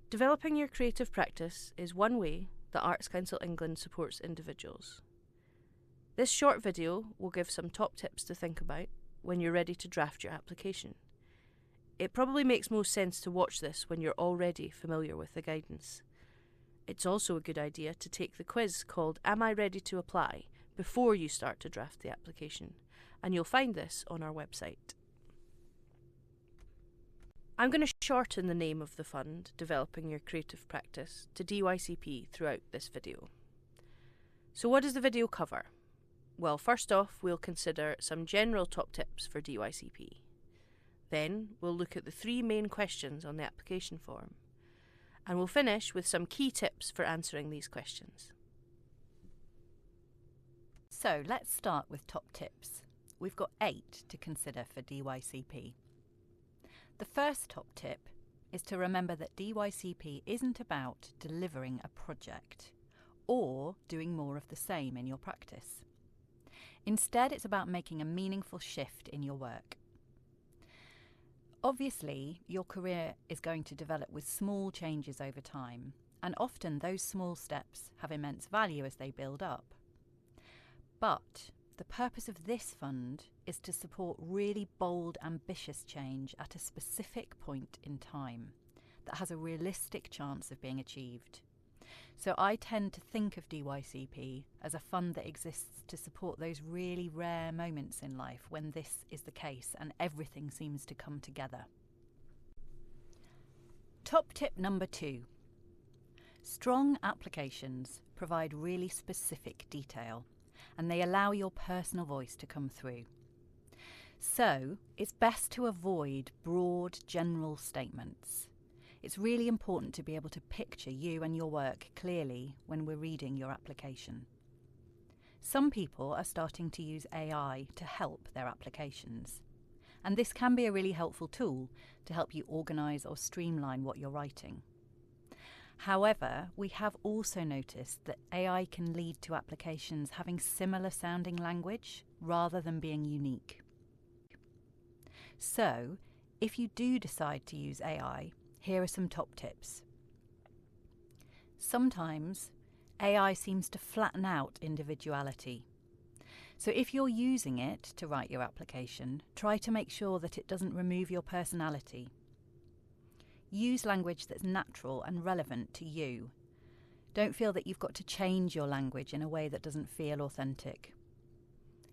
Developing your creative practice is one way that Arts Council England supports individuals. This short video will give some top tips to think about when you're ready to draft your application. It probably makes most sense to watch this when you're already familiar with the guidance. It's also a good idea to take the quiz called Am I Ready to Apply before you start to draft the application, and you'll find this on our website. I'm going to shorten the name of the fund, Developing Your Creative Practice, to DYCP throughout this video. So what does the video cover? Well, first off, we'll consider some general top tips for DYCP. Then we'll look at the 3 main questions on the application form. And we'll finish with some key tips for answering these questions. So let's start with top tips. We've got 8 to consider for DYCP. The first top tip is to remember that DYCP isn't about delivering a project or doing more of the same in your practice. Instead, it's about making a meaningful shift in your work. Obviously, your career is going to develop with small changes over time, and often those small steps have immense value as they build up. But the purpose of this fund is to support really bold, ambitious change at a specific point in time that has a realistic chance of being achieved. So I tend to think of DYCP as a fund that exists to support those really rare moments in life when this is the case and everything seems to come together. Top tip number 2. Strong applications provide really specific detail and they allow your personal voice to come through. So it's best to avoid broad, general statements. It's really important to be able to picture you and your work clearly when we're reading your application. Some people are starting to use AI to help their applications, and this can be a really helpful tool to help you organise or streamline what you're writing. However, we have also noticed that AI can lead to applications having similar sounding language rather than being unique. So, if you do decide to use AI, here are some top tips. Sometimes AI seems to flatten out individuality. So if you're using it to write your application, try to make sure that it doesn't remove your personality. Use language that's natural and relevant to you. Don't feel that you've got to change your language in a way that doesn't feel authentic.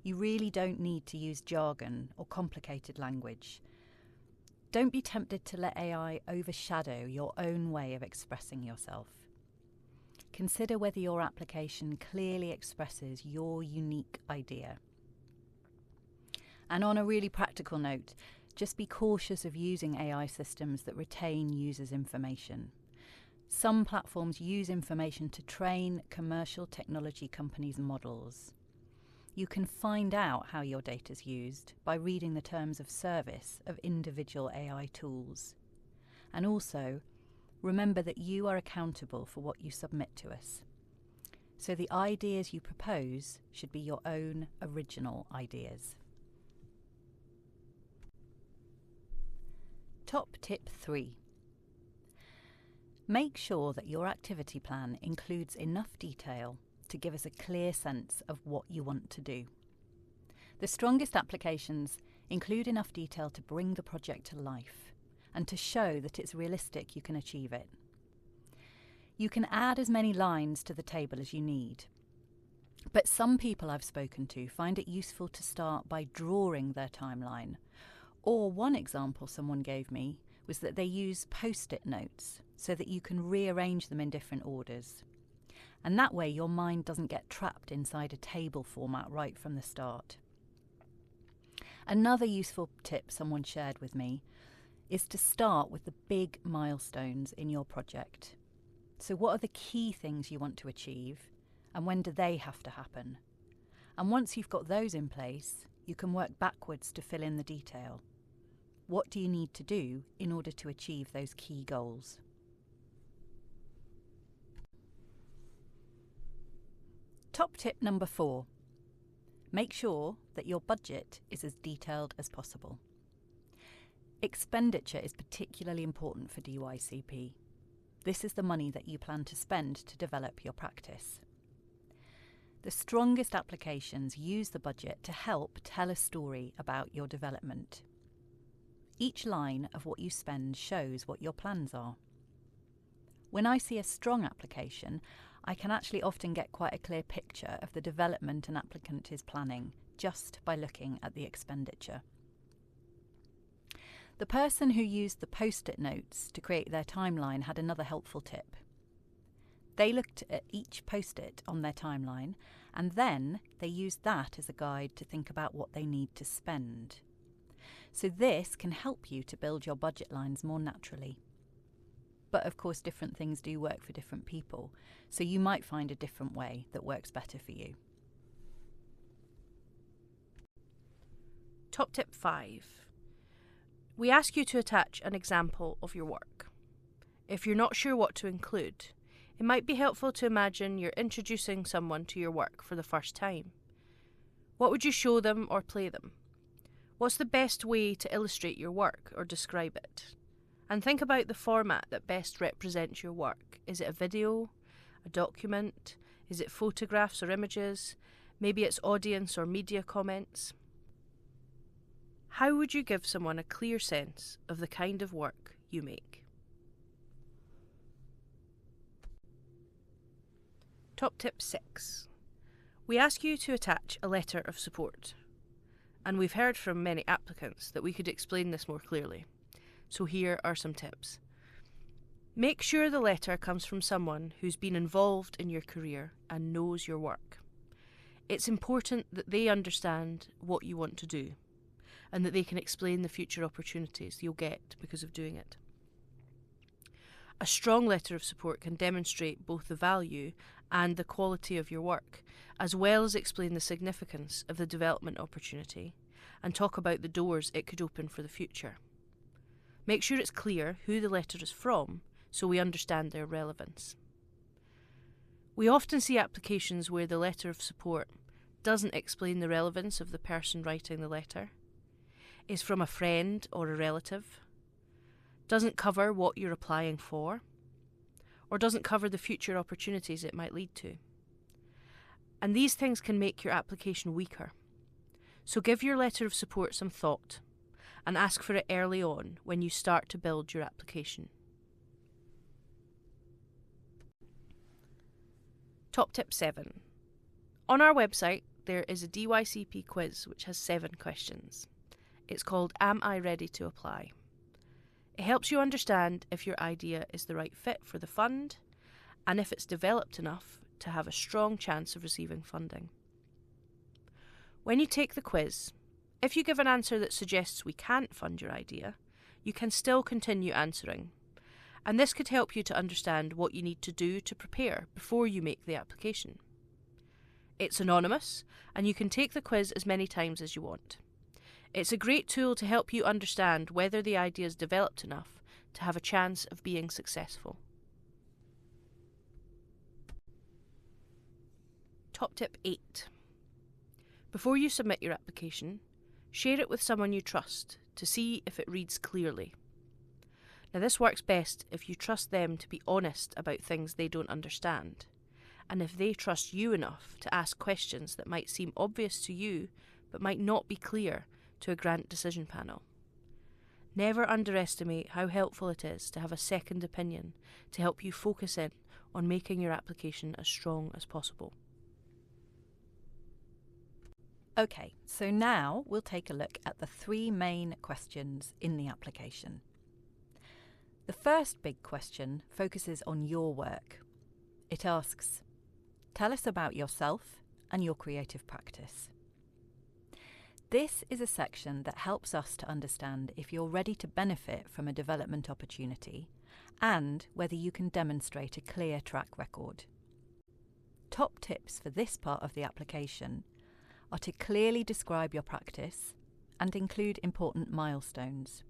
You really don't need to use jargon or complicated language. Don't be tempted to let AI overshadow your own way of expressing yourself. Consider whether your application clearly expresses your unique idea. And on a really practical note, just be cautious of using AI systems that retain users' information. Some platforms use information to train commercial technology companies' models. You can find out how your data is used by reading the terms of service of individual AI tools. And also, remember that you are accountable for what you submit to us. So the ideas you propose should be your own original ideas. Top tip 3. Make sure that your activity plan includes enough detail to give us a clear sense of what you want to do. The strongest applications include enough detail to bring the project to life and to show that it's realistic you can achieve it. You can add as many lines to the table as you need, but some people I've spoken to find it useful to start by drawing their timeline. Or one example someone gave me was that they use post-it notes so that you can rearrange them in different orders. And that way your mind doesn't get trapped inside a table format right from the start. Another useful tip someone shared with me is to start with the big milestones in your project. So what are the key things you want to achieve and when do they have to happen? And once you've got those in place, you can work backwards to fill in the detail. What do you need to do in order to achieve those key goals? Top tip number 4. Make sure that your budget is as detailed as possible. Expenditure is particularly important for DYCP. This is the money that you plan to spend to develop your practice. The strongest applications use the budget to help tell a story about your development. Each line of what you spend shows what your plans are. When I see a strong application, I can actually often get quite a clear picture of the development an applicant is planning just by looking at the expenditure. The person who used the post-it notes to create their timeline had another helpful tip. They looked at each post-it on their timeline, and then they used that as a guide to think about what they need to spend. So this can help you to build your budget lines more naturally. But of course, different things do work for different people, so you might find a different way that works better for you. Top tip 5. We ask you to attach an example of your work. If you're not sure what to include, it might be helpful to imagine you're introducing someone to your work for the first time. What would you show them or play them? What's the best way to illustrate your work or describe it? And think about the format that best represents your work. Is it a video, a document? Is it photographs or images? Maybe it's audience or media comments. How would you give someone a clear sense of the kind of work you make? Top tip 6. We ask you to attach a letter of support. And we've heard from many applicants that we could explain this more clearly. So here are some tips. Make sure the letter comes from someone who's been involved in your career and knows your work. It's important that they understand what you want to do and that they can explain the future opportunities you'll get because of doing it. A strong letter of support can demonstrate both the value and the quality of your work, as well as explain the significance of the development opportunity and talk about the doors it could open for the future. Make sure it's clear who the letter is from so we understand their relevance. We often see applications where the letter of support doesn't explain the relevance of the person writing the letter, is from a friend or a relative, doesn't cover what you're applying for, or doesn't cover the future opportunities it might lead to. And these things can make your application weaker. So give your letter of support some thought and ask for it early on when you start to build your application. Top tip 7. On our website, there is a DYCP quiz which has 7 questions. It's called Am I Ready to Apply? It helps you understand if your idea is the right fit for the fund and if it's developed enough to have a strong chance of receiving funding. When you take the quiz, if you give an answer that suggests we can't fund your idea, you can still continue answering. And this could help you to understand what you need to do to prepare before you make the application. It's anonymous, and you can take the quiz as many times as you want. It's a great tool to help you understand whether the idea is developed enough to have a chance of being successful. Top tip 8. Before you submit your application, share it with someone you trust to see if it reads clearly. Now, this works best if you trust them to be honest about things they don't understand, and if they trust you enough to ask questions that might seem obvious to you but might not be clear to a grant decision panel. Never underestimate how helpful it is to have a second opinion to help you focus in on making your application as strong as possible. Okay, so now we'll take a look at the 3 main questions in the application. The first big question focuses on your work. It asks, tell us about yourself and your creative practice. This is a section that helps us to understand if you're ready to benefit from a development opportunity and whether you can demonstrate a clear track record. Top tips for this part of the application are to clearly describe your practice and include important milestones.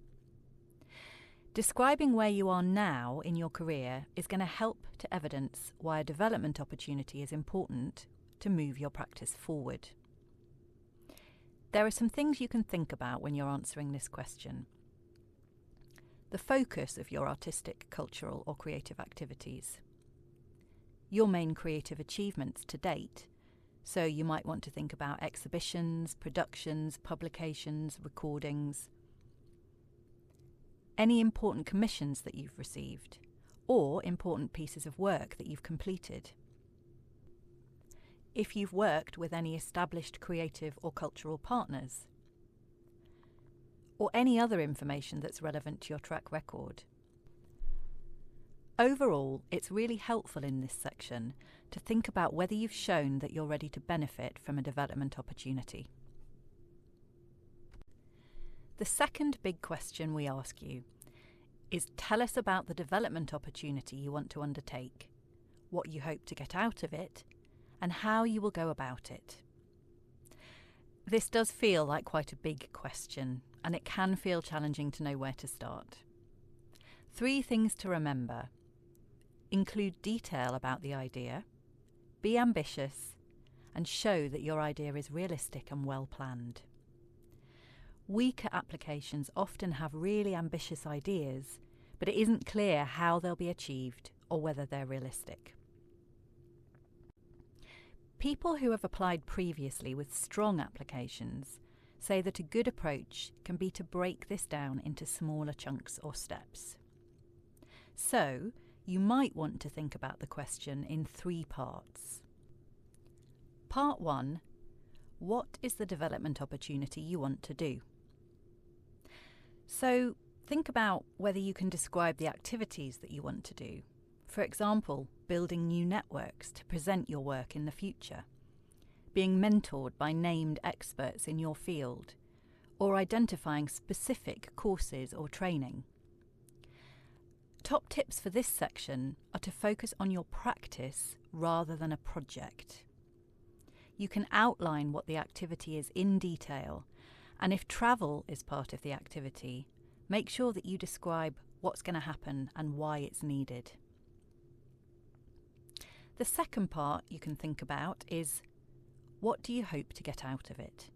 Describing where you are now in your career is going to help to evidence why a development opportunity is important to move your practice forward. There are some things you can think about when you're answering this question. the focus of your artistic, cultural or creative activities, your main creative achievements to date. So you might want to think about exhibitions, productions, publications, recordings, any important commissions that you've received, or important pieces of work that you've completed. If you've worked with any established creative or cultural partners, or any other information that's relevant to your track record. Overall, it's really helpful in this section to think about whether you've shown that you're ready to benefit from a development opportunity. The second big question we ask you is, tell us about the development opportunity you want to undertake, what you hope to get out of it, and how you will go about it. This does feel like quite a big question, and it can feel challenging to know where to start. 3 things to remember: include detail about the idea, be ambitious, and show that your idea is realistic and well planned. Weaker applications often have really ambitious ideas, but it isn't clear how they'll be achieved or whether they're realistic. People who have applied previously with strong applications say that a good approach can be to break this down into smaller chunks or steps. So, you might want to think about the question in 3 parts. Part 1. What is the development opportunity you want to do? So, think about whether you can describe the activities that you want to do. For example, building new networks to present your work in the future, being mentored by named experts in your field, or identifying specific courses or training. Top tips for this section are to focus on your practice rather than a project. You can outline what the activity is in detail, and if travel is part of the activity, make sure that you describe what's going to happen and why it's needed. The second part you can think about is, what do you hope to get out of it?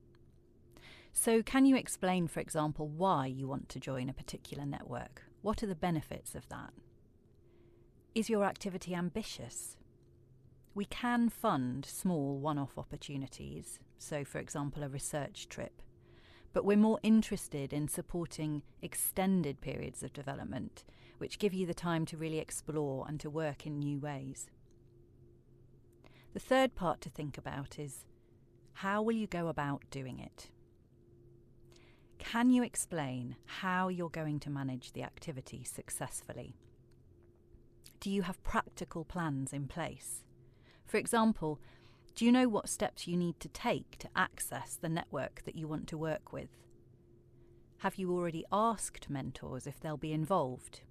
So can you explain, for example, why you want to join a particular network? What are the benefits of that? Is your activity ambitious? We can fund small one-off opportunities, so for example a research trip, but we're more interested in supporting extended periods of development, which give you the time to really explore and to work in new ways. The third part to think about is, how will you go about doing it? Can you explain how you're going to manage the activity successfully? Do you have practical plans in place? For example, do you know what steps you need to take to access the network that you want to work with? Have you already asked mentors if they'll be involved?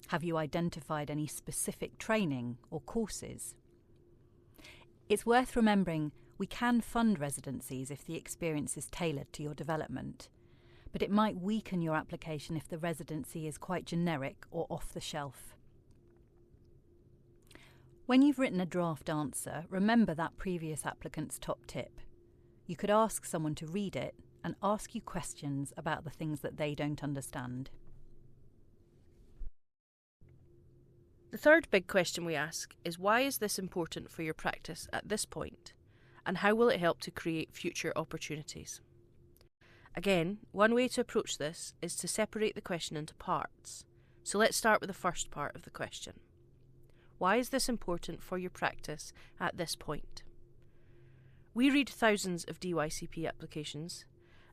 Have you identified any specific training or courses? It's worth remembering we can fund residencies if the experience is tailored to your development, but it might weaken your application if the residency is quite generic or off the shelf. When you've written a draft answer, remember that previous applicant's top tip. You could ask someone to read it and ask you questions about the things that they don't understand. The third big question we ask is, why is this important for your practice at this point, and how will it help to create future opportunities? Again, one way to approach this is to separate the question into parts. So let's start with the first part of the question. Why is this important for your practice at this point? We read thousands of DYCP applications,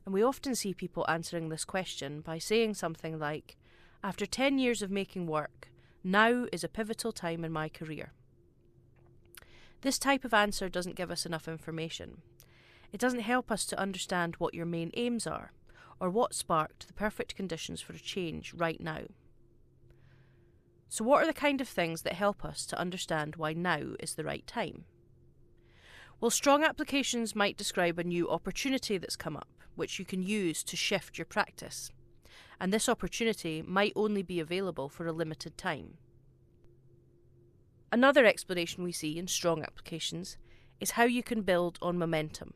and we often see people answering this question by saying something like, after 10 years of making work, now is a pivotal time in my career. This type of answer doesn't give us enough information. It doesn't help us to understand what your main aims are, or what sparked the perfect conditions for a change right now. So what are the kind of things that help us to understand why now is the right time? Well, strong applications might describe a new opportunity that's come up, which you can use to shift your practice. And this opportunity might only be available for a limited time. Another explanation we see in strong applications is how you can build on momentum.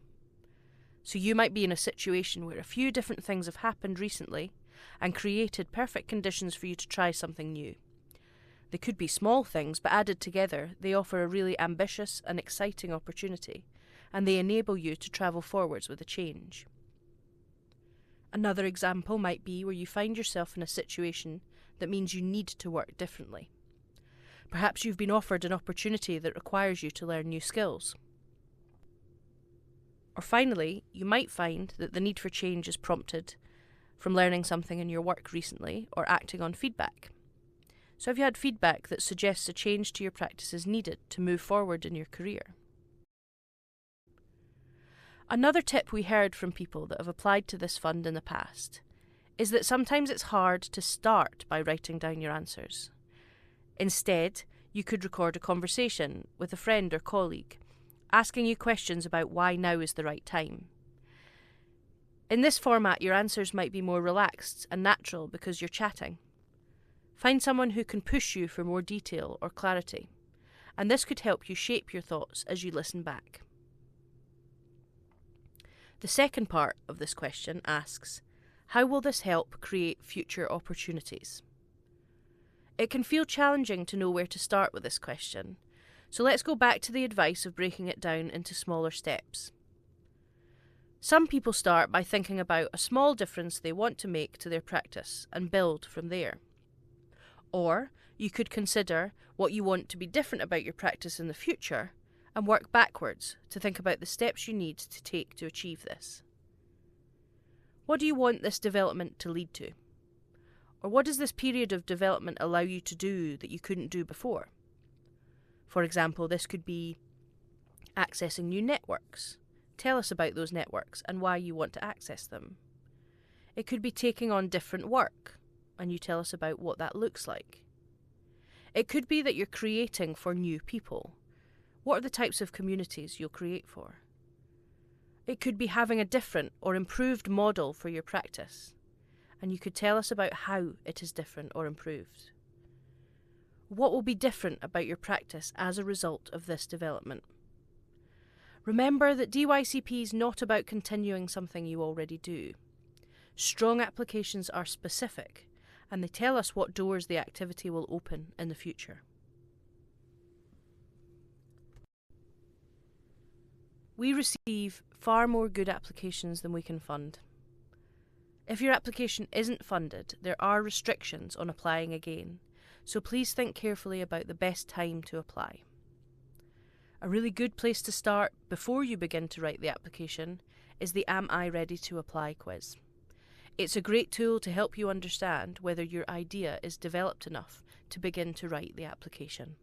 So you might be in a situation where a few different things have happened recently, and created perfect conditions for you to try something new. They could be small things, but added together, they offer a really ambitious and exciting opportunity, and they enable you to travel forwards with a change. Another example might be where you find yourself in a situation that means you need to work differently. Perhaps you've been offered an opportunity that requires you to learn new skills. Or finally, you might find that the need for change is prompted from learning something in your work recently or acting on feedback. So have you had feedback that suggests a change to your practice is needed to move forward in your career? Another tip we heard from people that have applied to this fund in the past is that sometimes it's hard to start by writing down your answers. Instead, you could record a conversation with a friend or colleague, asking you questions about why now is the right time. In this format, your answers might be more relaxed and natural because you're chatting. Find someone who can push you for more detail or clarity, and this could help you shape your thoughts as you listen back. The second part of this question asks, how will this help create future opportunities? It can feel challenging to know where to start with this question, so let's go back to the advice of breaking it down into smaller steps. Some people start by thinking about a small difference they want to make to their practice and build from there. Or you could consider what you want to be different about your practice in the future and work backwards to think about the steps you need to take to achieve this. What do you want this development to lead to? Or what does this period of development allow you to do that you couldn't do before? For example, this could be accessing new networks. Tell us about those networks and why you want to access them. It could be taking on different work, and you tell us about what that looks like. It could be that you're creating for new people. What are the types of communities you'll create for? It could be having a different or improved model for your practice, and you could tell us about how it is different or improved. What will be different about your practice as a result of this development? Remember that DYCP is not about continuing something you already do. Strong applications are specific, and they tell us what doors the activity will open in the future. We receive far more good applications than we can fund. If your application isn't funded, there are restrictions on applying again, so please think carefully about the best time to apply. A really good place to start before you begin to write the application is the Am I Ready to Apply quiz. It's a great tool to help you understand whether your idea is developed enough to begin to write the application.